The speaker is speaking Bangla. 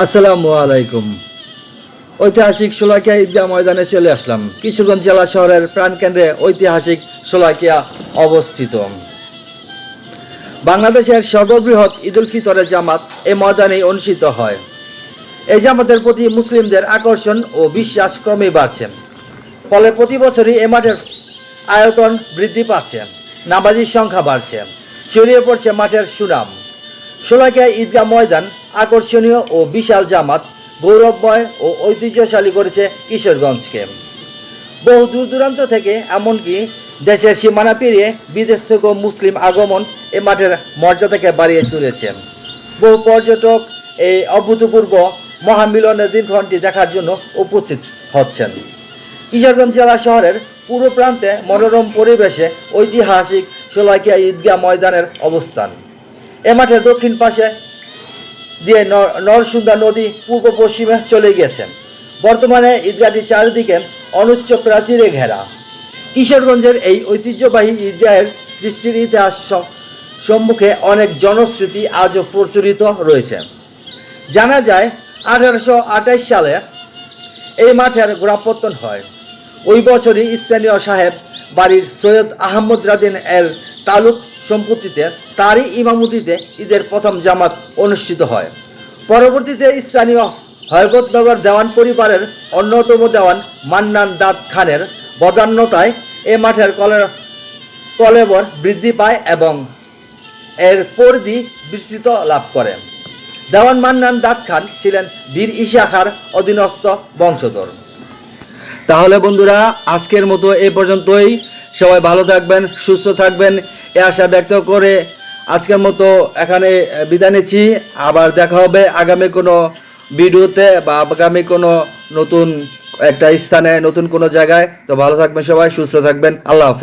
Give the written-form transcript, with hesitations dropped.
আসসালামু আলাইকুম। ঐতিহাসিক শোলাকিয়া ঈদগাহ ময়দানে চলে আসলাম। কিশোরগঞ্জ জেলা শহরের প্রাণকেন্দ্রে ঐতিহাসিক শোলাকিয়া অবস্থিত। বাংলাদেশের সর্ববৃহৎ ঈদুল ফিতরের জামাত এই ময়দানেই অনুষ্ঠিত হয়। এই জামাতের প্রতি মুসলিমদের আকর্ষণ ও বিশ্বাস ক্রমেই বাড়ছে। ফলে প্রতি বছরই এ মাঠের আয়তন বৃদ্ধি পাচ্ছে, নামাজির সংখ্যা বাড়ছে, ছড়িয়ে পড়ছে মাঠের সুনাম। শোলাকিয়া ঈদগাহ ময়দান আকর্ষণীয় ও বিশাল জামাত গৌরবময় ও ঐতিহ্যশালী করেছে কিশোরগঞ্জকে। বহু দূর দূরান্ত থেকে, এমনকি দেশের সীমানা পেরিয়ে বিদেশ থেকেও মুসলিম আগমন এ মাঠের মর্যাদাকে বাড়িয়ে তুলেছে। বহু পর্যটক এই অভূতপূর্ব মহামিলনের দিনক্ষণটি দেখার জন্য উপস্থিত হচ্ছেন। কিশোরগঞ্জ জেলা শহরের পূর্ব প্রান্তে মনোরম পরিবেশে ঐতিহাসিক শোলাকিয়া ঈদগাহ ময়দানের অবস্থান। এ মাঠের দক্ষিণ পাশে দিয়ে নরসুন্দা নদী পূর্ব পশ্চিমে চলে গিয়েছেন। বর্তমানে ঈদগাহটির চারিদিকে অনুচ্চ প্রাচীরে ঘেরা। কিশোরগঞ্জের এই ঐতিহ্যবাহী ঈদগাহের সৃষ্টির ইতিহাস সম্মুখে অনেক জনশ্রুতি আজও প্রচলিত রয়েছে। জানা যায় 1828 সালে এই মাঠের গোড়াপত্তন হয়। ওই বছরই স্থানীয় সাহেব বাড়ির সৈয়দ আহমদ রাদিন এর তালুক সম্পত্তিতে তারই ইমামতিতে ঈদের প্রথম জামাত অনুষ্ঠিত হয়। পরবর্তীতে স্থানীয় হয়বতনগর দেওয়ান পরিবারের অন্যতম দেওয়ান মান্নান দাদ খানের বদান্যতায় এ মাঠের কলেবর বৃদ্ধি পায় এবং এর পরিধি বিস্তৃত লাভ করে। দেওয়ান মান্নান দাদ খান ছিলেন বীর ঈশা খাঁর অধীনস্থ বংশধর। তাহলে বন্ধুরা, আজকের মতো এই পর্যন্তই। সবাই ভালো থাকবেন, সুস্থ থাকবেন এ আশা ব্যক্ত করে আজকের মতো এখানে বিদায় নিচ্ছি। আবার দেখা হবে আগামী কোনো ভিডিওতে বা আগামী কোনো নতুন একটা স্থানে, নতুন কোনো জায়গায়। তো ভালো থাকবেন সবাই, সুস্থ থাকবেন। আল্লাহ হাফেজ।